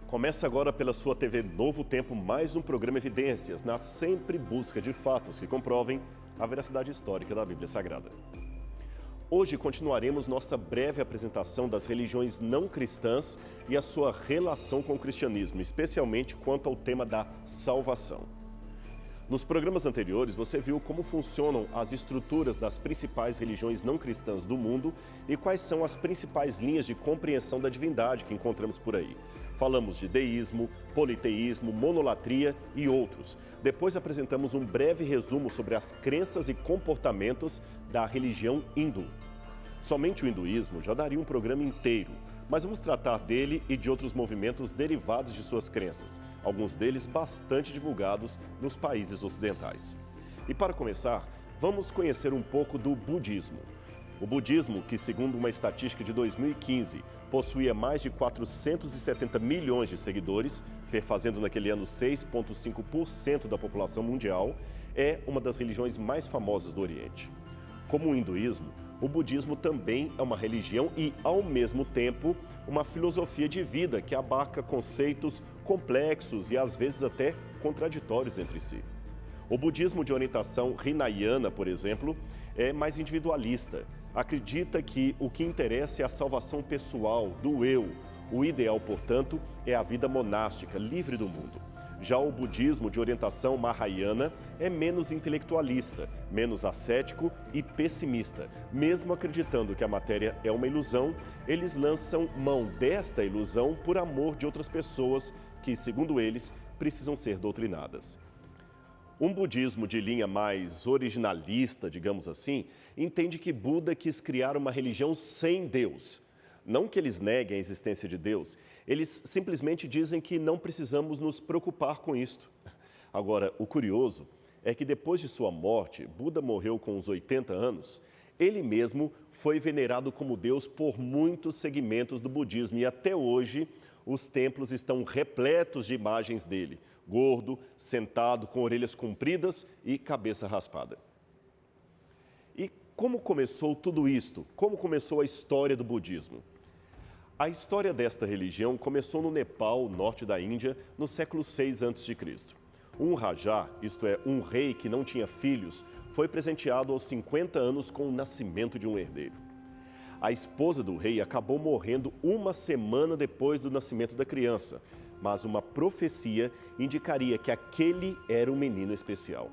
Começa agora pela sua TV Novo Tempo mais um programa Evidências, na sempre busca de fatos que comprovem a veracidade histórica da Bíblia Sagrada. Hoje continuaremos nossa breve apresentação das religiões não cristãs e a sua relação com o cristianismo, especialmente quanto ao tema da salvação. Nos programas anteriores, você viu como funcionam as estruturas das principais religiões não cristãs do mundo e quais são as principais linhas de compreensão da divindade que encontramos por aí. Falamos de deísmo, politeísmo, monolatria e outros. Depois apresentamos um breve resumo sobre as crenças e comportamentos da religião hindu. Somente o hinduísmo já daria um programa inteiro, mas vamos tratar dele e de outros movimentos derivados de suas crenças, alguns deles bastante divulgados nos países ocidentais. E para começar, vamos conhecer um pouco do budismo. O budismo, que segundo uma estatística de 2015, possuía mais de 470 milhões de seguidores, perfazendo naquele ano 6,5% da população mundial, é uma das religiões mais famosas do Oriente. Como o hinduísmo, o budismo também é uma religião e, ao mesmo tempo, uma filosofia de vida que abarca conceitos complexos e, às vezes, até contraditórios entre si. O budismo de orientação Hinayana, por exemplo, é mais individualista. Acredita que o que interessa é a salvação pessoal, do eu. O ideal, portanto, é a vida monástica, livre do mundo. Já o budismo de orientação Mahayana é menos intelectualista, menos ascético e pessimista. Mesmo acreditando que a matéria é uma ilusão, eles lançam mão desta ilusão por amor de outras pessoas que, segundo eles, precisam ser doutrinadas. Um budismo de linha mais originalista, digamos assim, entende que Buda quis criar uma religião sem Deus. Não que eles neguem a existência de Deus, eles simplesmente dizem que não precisamos nos preocupar com isto. Agora, o curioso é que depois de sua morte, Buda morreu com uns 80 anos, ele mesmo foi venerado como Deus por muitos segmentos do budismo e até hoje os templos estão repletos de imagens dele, gordo, sentado, com orelhas compridas e cabeça raspada. E como começou tudo isto? Como começou a história do budismo? A história desta religião começou no Nepal, norte da Índia, no século VI a.C. Um rajá, isto é, um rei que não tinha filhos, foi presenteado aos 50 anos com o nascimento de um herdeiro. A esposa do rei acabou morrendo uma semana depois do nascimento da criança, mas uma profecia indicaria que aquele era um menino especial.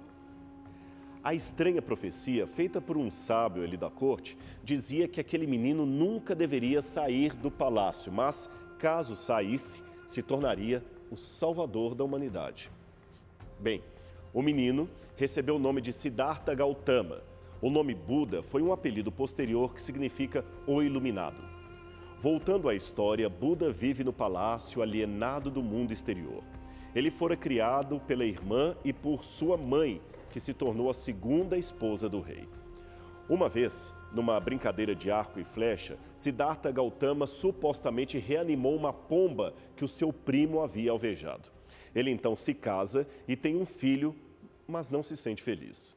A estranha profecia, feita por um sábio ali da corte, dizia que aquele menino nunca deveria sair do palácio, mas, caso saísse, se tornaria o salvador da humanidade. Bem, o menino recebeu o nome de Siddhartha Gautama. O nome Buda foi um apelido posterior que significa o iluminado. Voltando à história, Buda vive no palácio alienado do mundo exterior. Ele fora criado pela irmã e por sua mãe, que se tornou a segunda esposa do rei. Uma vez, numa brincadeira de arco e flecha, Siddhartha Gautama supostamente reanimou uma pomba que o seu primo havia alvejado. Ele então se casa e tem um filho, mas não se sente feliz.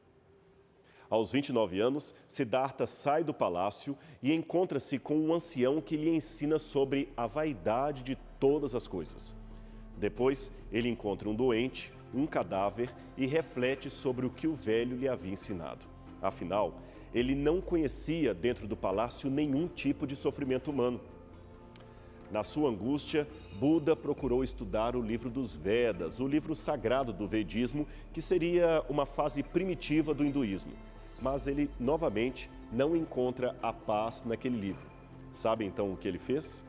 Aos 29 anos, Siddhartha sai do palácio e encontra-se com um ancião que lhe ensina sobre a vaidade de todas as coisas. Depois, ele encontra um doente, um cadáver e reflete sobre o que o velho lhe havia ensinado. Afinal, ele não conhecia dentro do palácio nenhum tipo de sofrimento humano. Na sua angústia, Buda procurou estudar o livro dos Vedas, o livro sagrado do Vedismo, que seria uma fase primitiva do hinduísmo. Mas ele, novamente, não encontra a paz naquele livro. Sabe então o que ele fez?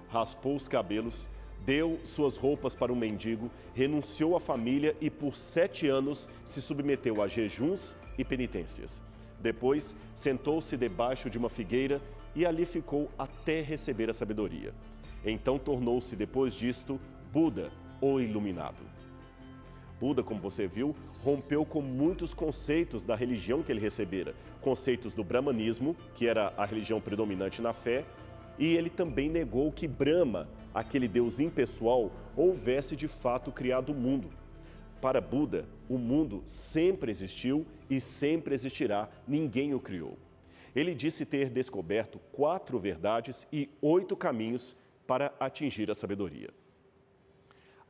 Raspou os cabelos, deu suas roupas para um mendigo, renunciou à família e por 7 anos se submeteu a jejuns e penitências. Depois, sentou-se debaixo de uma figueira e ali ficou até receber a sabedoria. Então tornou-se, depois disto, Buda, o iluminado. Buda, como você viu, rompeu com muitos conceitos da religião que ele recebera. Conceitos do brahmanismo, que era a religião predominante na fé, e ele também negou que Brahma, aquele Deus impessoal, houvesse de fato criado o mundo. Para Buda, o mundo sempre existiu e sempre existirá, ninguém o criou. Ele disse ter descoberto 4 verdades e 8 caminhos para atingir a sabedoria.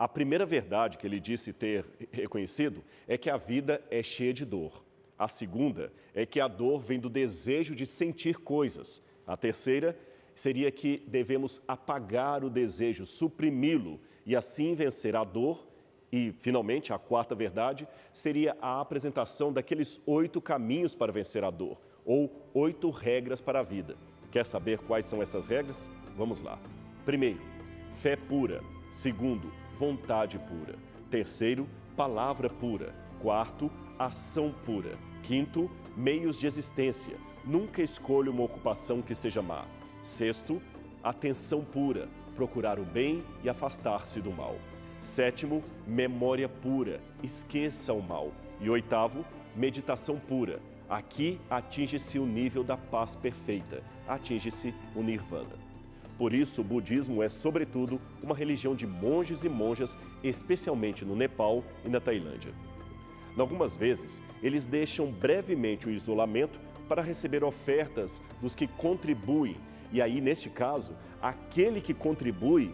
A primeira verdade que ele disse ter reconhecido é que a vida é cheia de dor. A segunda é que a dor vem do desejo de sentir coisas. A terceira seria que devemos apagar o desejo, suprimi-lo e assim vencer a dor. E, finalmente, a quarta verdade seria a apresentação daqueles 8 caminhos para vencer a dor, ou 8 regras para a vida. Quer saber quais são essas regras? Vamos lá. Primeiro, fé pura. Segundo, vontade pura. Terceiro, palavra pura. Quarto, ação pura. Quinto, meios de existência. Nunca escolha uma ocupação que seja má. Sexto, atenção pura. Procurar o bem e afastar-se do mal. Sétimo, memória pura. Esqueça o mal. E oitavo, meditação pura. Aqui atinge-se o nível da paz perfeita. Atinge-se o nirvana. Por isso, o budismo é, sobretudo, uma religião de monges e monjas, especialmente no Nepal e na Tailândia. Algumas vezes, eles deixam brevemente o isolamento para receber ofertas dos que contribuem. E aí, neste caso, aquele que contribui,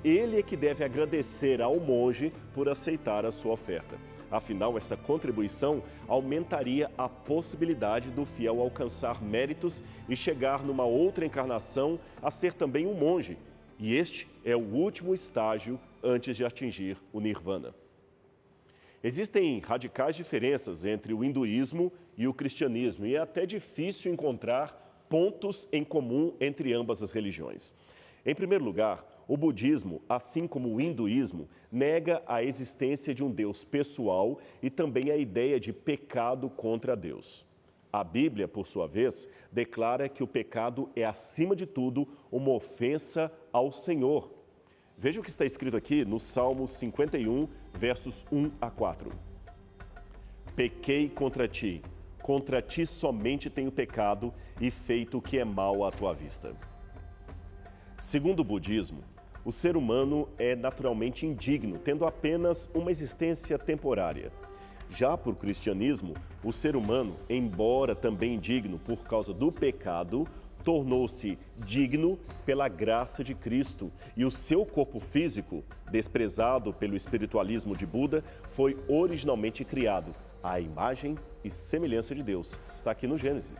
ele é que deve agradecer ao monge por aceitar a sua oferta. Afinal, essa contribuição aumentaria a possibilidade do fiel alcançar méritos e chegar numa outra encarnação a ser também um monge. E este é o último estágio antes de atingir o nirvana. Existem radicais diferenças entre o hinduísmo e o cristianismo e é até difícil encontrar pontos em comum entre ambas as religiões. Em primeiro lugar, o budismo, assim como o hinduísmo, nega a existência de um Deus pessoal e também a ideia de pecado contra Deus. A Bíblia, por sua vez, declara que o pecado é, acima de tudo, uma ofensa ao Senhor. Veja o que está escrito aqui no Salmo 51, versos 1 a 4. Pequei contra ti somente tenho pecado e feito o que é mal à tua vista. Segundo o budismo, o ser humano é naturalmente indigno, tendo apenas uma existência temporária. Já por cristianismo, o ser humano, embora também indigno por causa do pecado, tornou-se digno pela graça de Cristo e o seu corpo físico, desprezado pelo espiritualismo de Buda, foi originalmente criado à imagem e semelhança de Deus. Está aqui no Gênesis.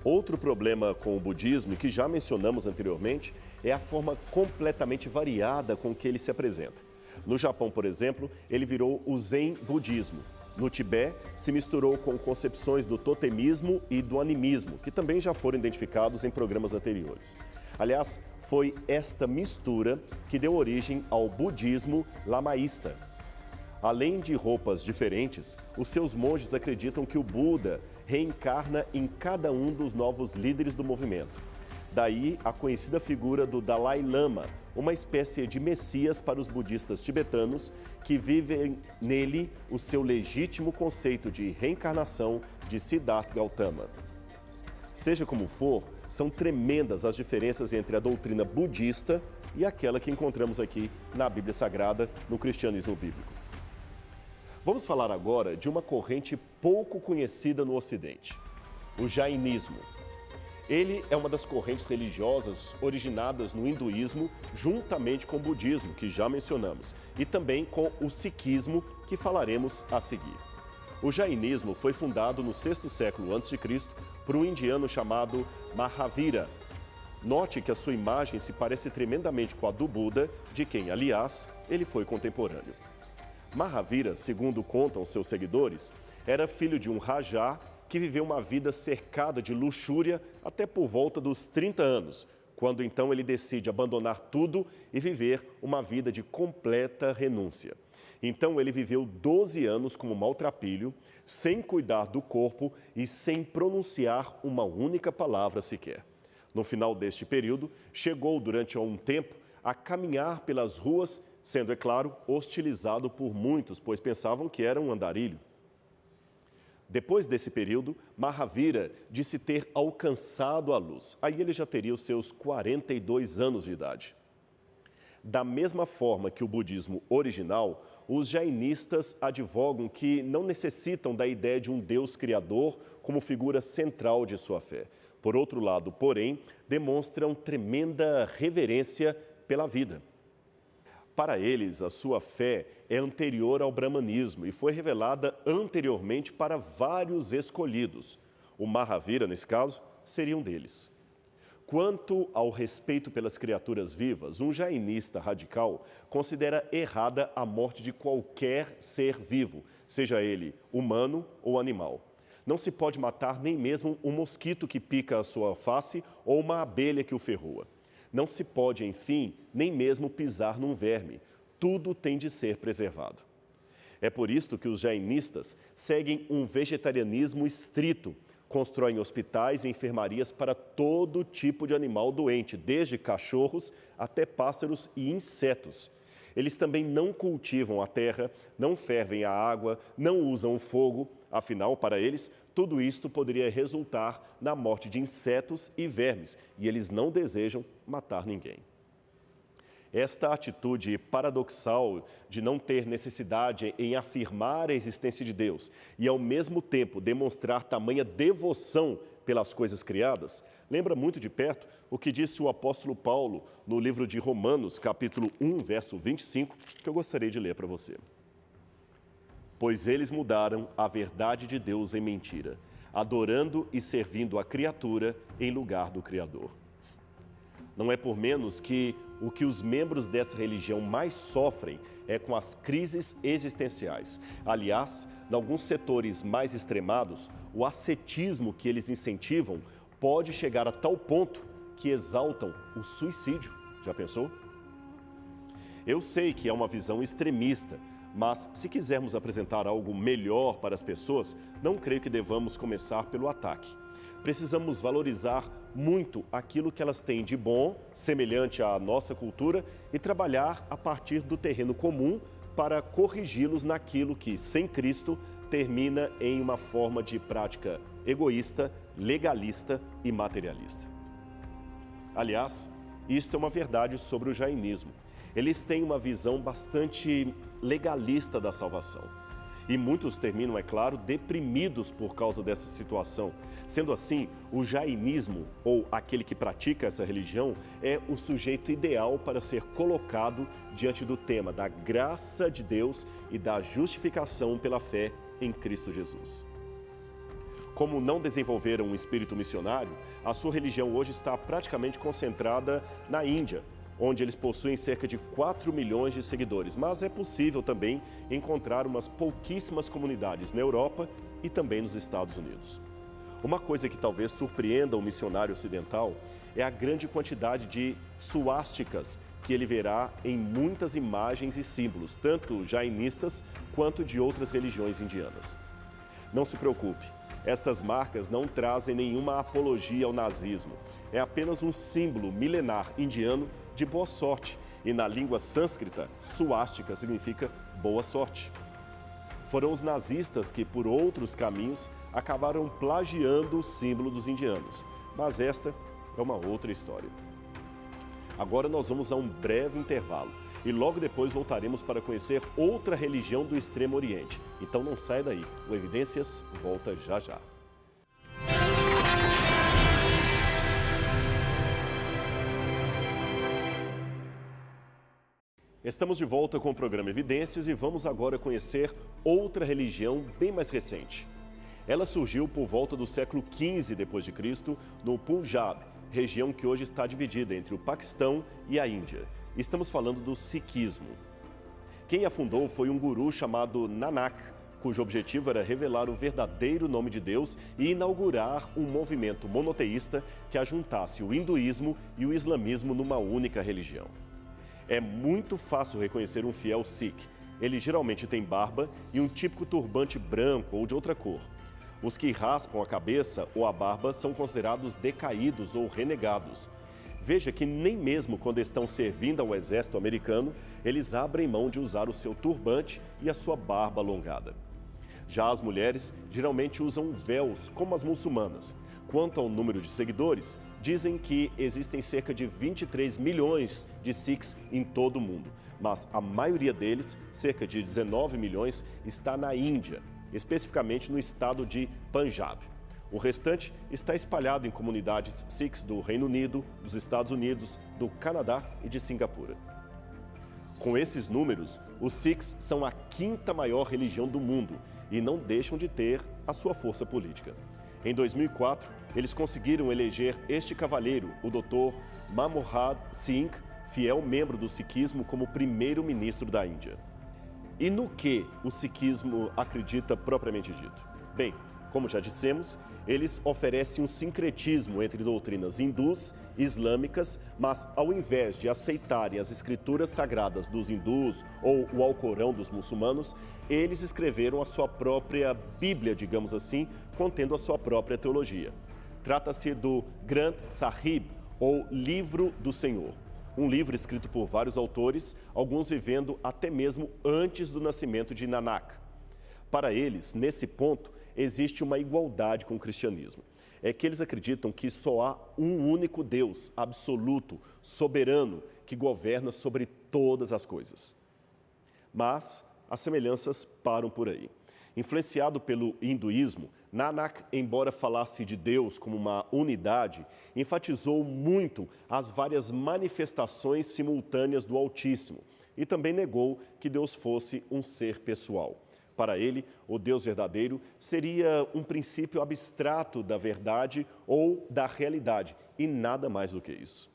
Outro problema com o budismo, que já mencionamos anteriormente, é a forma completamente variada com que ele se apresenta. No Japão, por exemplo, ele virou o Zen budismo. No Tibete, se misturou com concepções do totemismo e do animismo, que também já foram identificados em programas anteriores. Aliás, foi esta mistura que deu origem ao budismo lamaísta. Além de roupas diferentes, os seus monges acreditam que o Buda reencarna em cada um dos novos líderes do movimento. Daí a conhecida figura do Dalai Lama, uma espécie de messias para os budistas tibetanos que vivem nele o seu legítimo conceito de reencarnação de Siddhartha Gautama. Seja como for, são tremendas as diferenças entre a doutrina budista e aquela que encontramos aqui na Bíblia Sagrada, no cristianismo bíblico. Vamos falar agora de uma corrente pouco conhecida no Ocidente, o jainismo. Ele é uma das correntes religiosas originadas no hinduísmo, juntamente com o budismo, que já mencionamos, e também com o sikhismo, que falaremos a seguir. O jainismo foi fundado no 6º século a.C. por um indiano chamado Mahavira. Note que a sua imagem se parece tremendamente com a do Buda, de quem, aliás, ele foi contemporâneo. Mahavira, segundo contam seus seguidores, era filho de um rajá que viveu uma vida cercada de luxúria até por volta dos 30 anos, quando então ele decide abandonar tudo e viver uma vida de completa renúncia. Então ele viveu 12 anos como maltrapilho, sem cuidar do corpo e sem pronunciar uma única palavra sequer. No final deste período, chegou durante um tempo a caminhar pelas ruas, sendo, é claro, hostilizado por muitos, pois pensavam que era um andarilho. Depois desse período, Mahavira disse ter alcançado a luz. Aí ele já teria os seus 42 anos de idade. Da mesma forma que o budismo original, os jainistas advogam que não necessitam da ideia de um Deus criador como figura central de sua fé. Por outro lado, porém, demonstram tremenda reverência pela vida. Para eles, a sua fé é anterior ao brahmanismo e foi revelada anteriormente para vários escolhidos. O Mahavira, nesse caso, seria um deles. Quanto ao respeito pelas criaturas vivas, um jainista radical considera errada a morte de qualquer ser vivo, seja ele humano ou animal. Não se pode matar nem mesmo um mosquito que pica a sua face ou uma abelha que o ferroa. Não se pode, enfim, nem mesmo pisar num verme. Tudo tem de ser preservado. É por isto que os jainistas seguem um vegetarianismo estrito, constroem hospitais e enfermarias para todo tipo de animal doente, desde cachorros até pássaros e insetos. Eles também não cultivam a terra, não fervem a água, não usam o fogo. Afinal, para eles, tudo isto poderia resultar na morte de insetos e vermes, e eles não desejam matar ninguém. Esta atitude paradoxal de não ter necessidade em afirmar a existência de Deus e, ao mesmo tempo, demonstrar tamanha devoção pelas coisas criadas, lembra muito de perto o que disse o apóstolo Paulo no livro de Romanos, capítulo 1, verso 25, que eu gostaria de ler para você. Pois eles mudaram a verdade de Deus em mentira, adorando e servindo a criatura em lugar do Criador. Não é por menos que o que os membros dessa religião mais sofrem é com as crises existenciais. Aliás, em alguns setores mais extremados, o ascetismo que eles incentivam pode chegar a tal ponto que exaltam o suicídio. Já pensou? Eu sei que é uma visão extremista, mas se quisermos apresentar algo melhor para as pessoas, não creio que devamos começar pelo ataque. Precisamos valorizar muito aquilo que elas têm de bom, semelhante à nossa cultura, e trabalhar a partir do terreno comum para corrigi-los naquilo que, sem Cristo, termina em uma forma de prática egoísta, legalista e materialista. Aliás, isto é uma verdade sobre o jainismo. Eles têm uma visão bastante legalista da salvação. E muitos terminam, é claro, deprimidos por causa dessa situação. Sendo assim, o jainismo, ou aquele que pratica essa religião, é o sujeito ideal para ser colocado diante do tema da graça de Deus e da justificação pela fé em Cristo Jesus. Como não desenvolveram um espírito missionário, a sua religião hoje está praticamente concentrada na Índia, onde eles possuem cerca de 4 milhões de seguidores, mas é possível também encontrar umas pouquíssimas comunidades na Europa e também nos Estados Unidos. Uma coisa que talvez surpreenda o missionário ocidental é a grande quantidade de suásticas que ele verá em muitas imagens e símbolos, tanto jainistas quanto de outras religiões indianas. Não se preocupe, estas marcas não trazem nenhuma apologia ao nazismo. É apenas um símbolo milenar indiano de boa sorte, e na língua sânscrita, suástica significa boa sorte. Foram os nazistas que, por outros caminhos, acabaram plagiando o símbolo dos indianos. Mas esta é uma outra história. Agora nós vamos a um breve intervalo e logo depois voltaremos para conhecer outra religião do Extremo Oriente. Então não saia daí, o Evidências volta já já. Estamos de volta com o programa Evidências e vamos agora conhecer outra religião bem mais recente. Ela surgiu por volta do século XV d.C. no Punjab, região que hoje está dividida entre o Paquistão e a Índia. Estamos falando do Sikhismo. Quem a fundou foi um guru chamado Nanak, cujo objetivo era revelar o verdadeiro nome de Deus e inaugurar um movimento monoteísta que ajuntasse o hinduísmo e o islamismo numa única religião. É muito fácil reconhecer um fiel Sikh. Ele geralmente tem barba e um típico turbante branco ou de outra cor. Os que raspam a cabeça ou a barba são considerados decaídos ou renegados. Veja que nem mesmo quando estão servindo ao exército americano, eles abrem mão de usar o seu turbante e a sua barba alongada. Já as mulheres geralmente usam véus, como as muçulmanas. Quanto ao número de seguidores, dizem que existem cerca de 23 milhões de Sikhs em todo o mundo, mas a maioria deles, cerca de 19 milhões, está na Índia, especificamente no estado de Punjab. O restante está espalhado em comunidades Sikhs do Reino Unido, dos Estados Unidos, do Canadá e de Singapura. Com esses números, os Sikhs são a quinta maior religião do mundo e não deixam de ter a sua força política. Em 2004, eles conseguiram eleger este cavalheiro, o Dr. Manmohan Singh, fiel membro do sikhismo, como primeiro-ministro da Índia. E no que o sikhismo acredita propriamente dito? Bem, como já dissemos, eles oferecem um sincretismo entre doutrinas hindus e islâmicas, mas ao invés de aceitarem as escrituras sagradas dos hindus ou o Alcorão dos muçulmanos, eles escreveram a sua própria Bíblia, digamos assim, contendo a sua própria teologia. Trata-se do Granth Sahib, ou Livro do Senhor. Um livro escrito por vários autores, alguns vivendo até mesmo antes do nascimento de Nanak. Para eles, nesse ponto, existe uma igualdade com o cristianismo. É que eles acreditam que só há um único Deus, absoluto, soberano, que governa sobre todas as coisas. Mas as semelhanças param por aí. Influenciado pelo hinduísmo, Nanak, embora falasse de Deus como uma unidade, enfatizou muito as várias manifestações simultâneas do Altíssimo e também negou que Deus fosse um ser pessoal. Para ele, o Deus verdadeiro seria um princípio abstrato da verdade ou da realidade, e nada mais do que isso.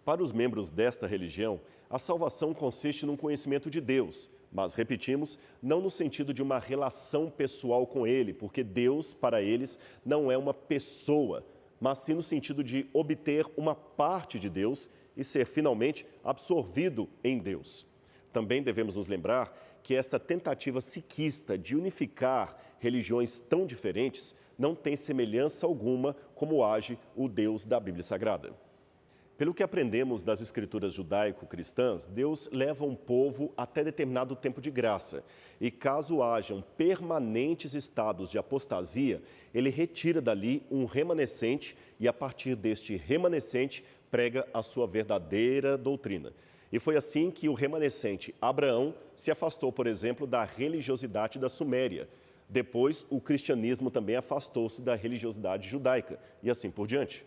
Para os membros desta religião, a salvação consiste num conhecimento de Deus, mas, repetimos, não no sentido de uma relação pessoal com Ele, porque Deus, para eles, não é uma pessoa, mas sim no sentido de obter uma parte de Deus e ser finalmente absorvido em Deus. Também devemos nos lembrar que esta tentativa sikhista de unificar religiões tão diferentes não tem semelhança alguma como age o Deus da Bíblia Sagrada. Pelo que aprendemos das escrituras judaico-cristãs, Deus leva um povo até determinado tempo de graça e, caso hajam permanentes estados de apostasia, ele retira dali um remanescente e, a partir deste remanescente, prega a sua verdadeira doutrina. E foi assim que o remanescente Abraão se afastou, por exemplo, da religiosidade da Suméria. Depois, o cristianismo também afastou-se da religiosidade judaica e assim por diante.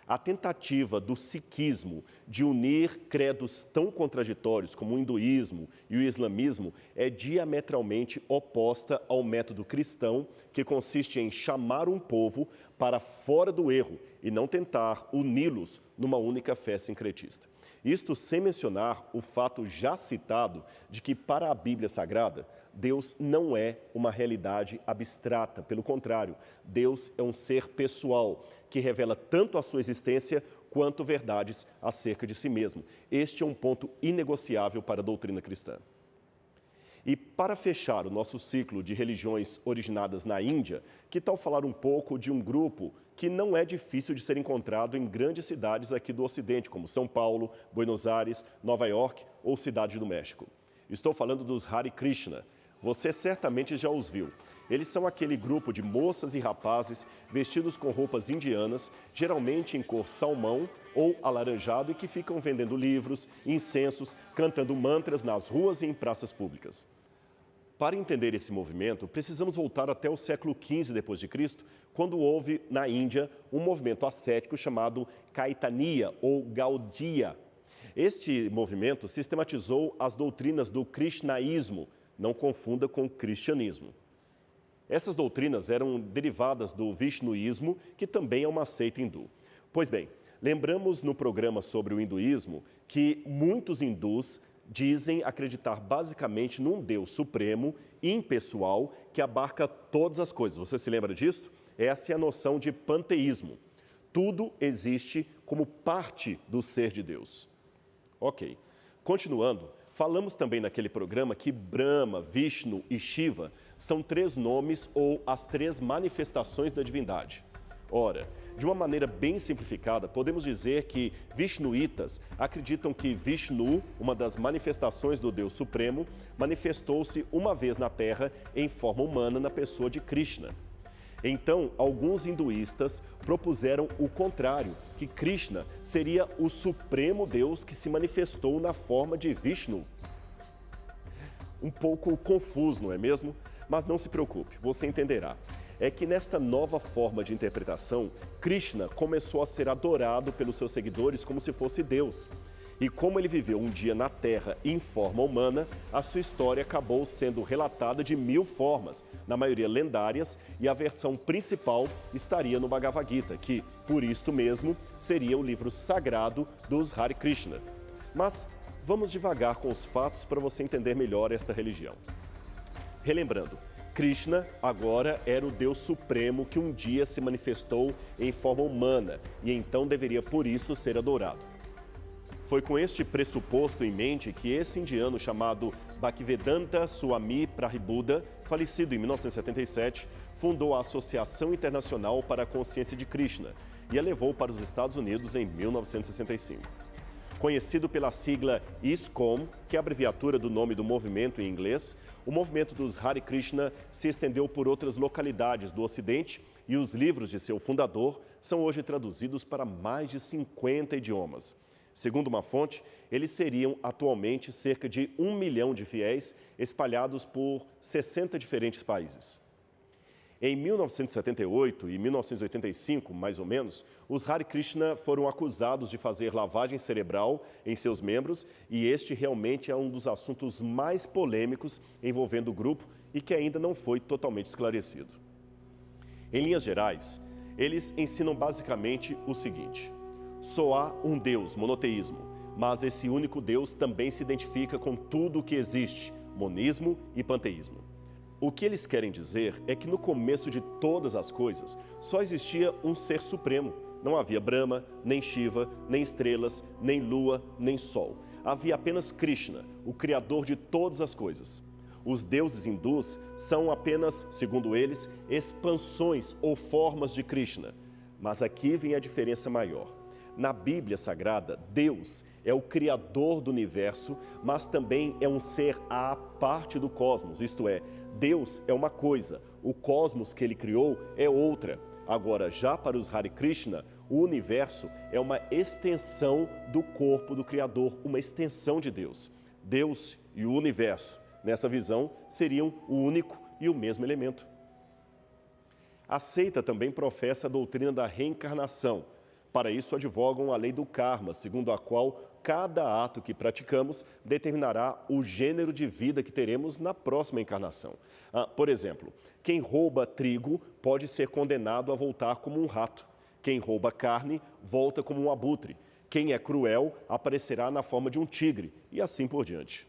A tentativa do sikhismo de unir credos tão contraditórios como o hinduísmo e o islamismo é diametralmente oposta ao método cristão, que consiste em chamar um povo para fora do erro e não tentar uni-los numa única fé sincretista. Isto sem mencionar o fato já citado de que, para a Bíblia Sagrada, Deus não é uma realidade abstrata. Pelo contrário, Deus é um ser pessoal, que revela tanto a sua existência quanto verdades acerca de si mesmo. Este é um ponto inegociável para a doutrina cristã. E para fechar o nosso ciclo de religiões originadas na Índia, que tal falar um pouco de um grupo que não é difícil de ser encontrado em grandes cidades aqui do Ocidente, como São Paulo, Buenos Aires, Nova York ou Cidade do México. Estou falando dos Hare Krishna. Você certamente já os viu. Eles são aquele grupo de moças e rapazes vestidos com roupas indianas, geralmente em cor salmão ou alaranjado, e que ficam vendendo livros, incensos, cantando mantras nas ruas e em praças públicas. Para entender esse movimento, precisamos voltar até o século XV d.C., quando houve na Índia um movimento ascético chamado Caitanya ou Gaudiya. Este movimento sistematizou as doutrinas do krishnaísmo, não confunda com o cristianismo. Essas doutrinas eram derivadas do vishnuísmo, que também é uma seita hindu. Pois bem, lembramos no programa sobre o hinduísmo que muitos hindus dizem acreditar basicamente num Deus supremo, impessoal, que abarca todas as coisas. Você se lembra disso? Essa é a noção de panteísmo. Tudo existe como parte do ser de Deus. Ok. Continuando, falamos também naquele programa que Brahma, Vishnu e Shiva são três nomes ou as três manifestações da divindade. Ora, de uma maneira bem simplificada, podemos dizer que vishnuítas acreditam que Vishnu, uma das manifestações do Deus Supremo, manifestou-se uma vez na Terra em forma humana na pessoa de Krishna. Então, alguns hinduístas propuseram o contrário, que Krishna seria o supremo Deus que se manifestou na forma de Vishnu. Um pouco confuso, não é mesmo? Mas não se preocupe, você entenderá. É que nesta nova forma de interpretação, Krishna começou a ser adorado pelos seus seguidores como se fosse Deus. E como ele viveu um dia na Terra em forma humana, a sua história acabou sendo relatada de 1000 formas, na maioria lendárias, e a versão principal estaria no Bhagavad Gita, que, por isto mesmo, seria o livro sagrado dos Hare Krishna. Mas vamos devagar com os fatos para você entender melhor esta religião. Relembrando, Krishna agora era o Deus Supremo que um dia se manifestou em forma humana e então deveria por isso ser adorado. Foi com este pressuposto em mente que esse indiano chamado Bhaktivedanta Swami Prabhupada, falecido em 1977, fundou a Associação Internacional para a Consciência de Krishna e a levou para os Estados Unidos em 1965. Conhecido pela sigla ISKCON, que é a abreviatura do nome do movimento em inglês, o movimento dos Hare Krishna se estendeu por outras localidades do Ocidente e os livros de seu fundador são hoje traduzidos para mais de 50 idiomas. Segundo uma fonte, eles seriam atualmente cerca de 1 milhão de fiéis espalhados por 60 diferentes países. Em 1978 e 1985, mais ou menos, os Hare Krishna foram acusados de fazer lavagem cerebral em seus membros e este realmente é um dos assuntos mais polêmicos envolvendo o grupo e que ainda não foi totalmente esclarecido. Em linhas gerais, eles ensinam basicamente o seguinte: só há um Deus, monoteísmo, mas esse único Deus também se identifica com tudo o que existe, monismo e panteísmo. O que eles querem dizer é que no começo de todas as coisas só existia um ser supremo. Não havia Brahma, nem Shiva, nem estrelas, nem lua, nem sol. Havia apenas Krishna, o criador de todas as coisas. Os deuses hindus são apenas, segundo eles, expansões ou formas de Krishna. Mas aqui vem a diferença maior. Na Bíblia Sagrada, Deus é o criador do universo, mas também é um ser à parte do cosmos, isto é, Deus é uma coisa, o cosmos que ele criou é outra. Agora, já para os Hare Krishna, o universo é uma extensão do corpo do Criador, uma extensão de Deus. Deus e o universo, nessa visão, seriam o único e o mesmo elemento. A seita também professa a doutrina da reencarnação. Para isso, advogam a lei do karma, segundo a qual cada ato que praticamos determinará o gênero de vida que teremos na próxima encarnação. Por exemplo, quem rouba trigo pode ser condenado a voltar como um rato. Quem rouba carne volta como um abutre. Quem é cruel aparecerá na forma de um tigre, e assim por diante.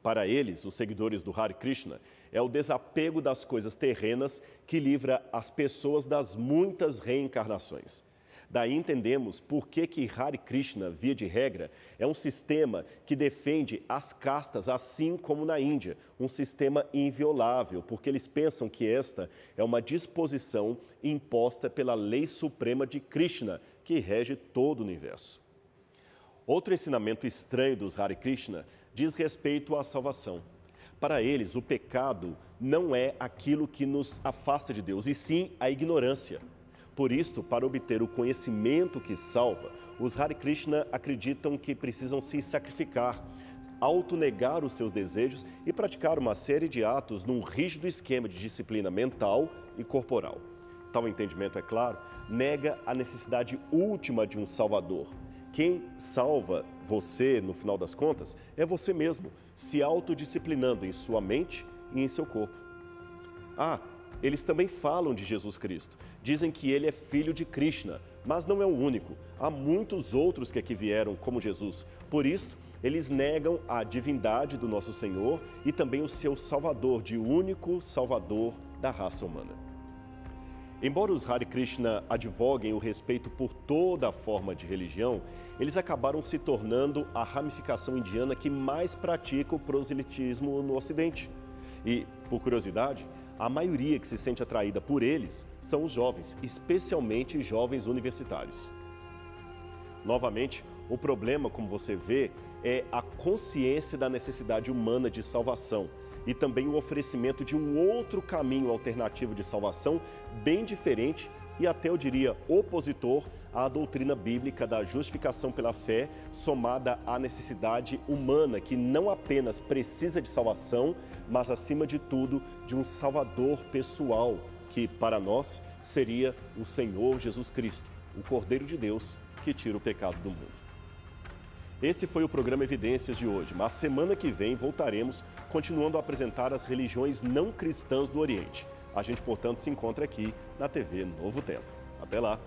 Para eles, os seguidores do Hare Krishna, é o desapego das coisas terrenas que livra as pessoas das muitas reencarnações. Daí entendemos por que Hare Krishna, via de regra, é um sistema que defende as castas, assim como na Índia, um sistema inviolável, porque eles pensam que esta é uma disposição imposta pela lei suprema de Krishna, que rege todo o universo. Outro ensinamento estranho dos Hare Krishna diz respeito à salvação. Para eles, o pecado não é aquilo que nos afasta de Deus, e sim a ignorância. Por isto, para obter o conhecimento que salva, os Hare Krishna acreditam que precisam se sacrificar, autonegar os seus desejos e praticar uma série de atos num rígido esquema de disciplina mental e corporal. Tal entendimento, é claro, nega a necessidade última de um salvador. Quem salva você, no final das contas, é você mesmo, se autodisciplinando em sua mente e em seu corpo. Eles também falam de Jesus Cristo. Dizem que ele é filho de Krishna, mas não é o único. Há muitos outros que aqui vieram como Jesus. Por isso, eles negam a divindade do nosso Senhor e também o seu Salvador, de único Salvador da raça humana. Embora os Hare Krishna advoguem o respeito por toda a forma de religião, eles acabaram se tornando a ramificação indiana que mais pratica o proselitismo no Ocidente. E, por curiosidade, a maioria que se sente atraída por eles são os jovens, especialmente jovens universitários. Novamente, o problema, como você vê, é a consciência da necessidade humana de salvação e também o oferecimento de um outro caminho alternativo de salvação bem diferente e até, eu diria, opositor à doutrina bíblica da justificação pela fé, somada à necessidade humana que não apenas precisa de salvação, mas, acima de tudo, de um Salvador pessoal, que, para nós, seria o Senhor Jesus Cristo, o Cordeiro de Deus que tira o pecado do mundo. Esse foi o programa Evidências de hoje, mas semana que vem voltaremos continuando a apresentar as religiões não cristãs do Oriente. A gente, portanto, se encontra aqui na TV Novo Tempo. Até lá!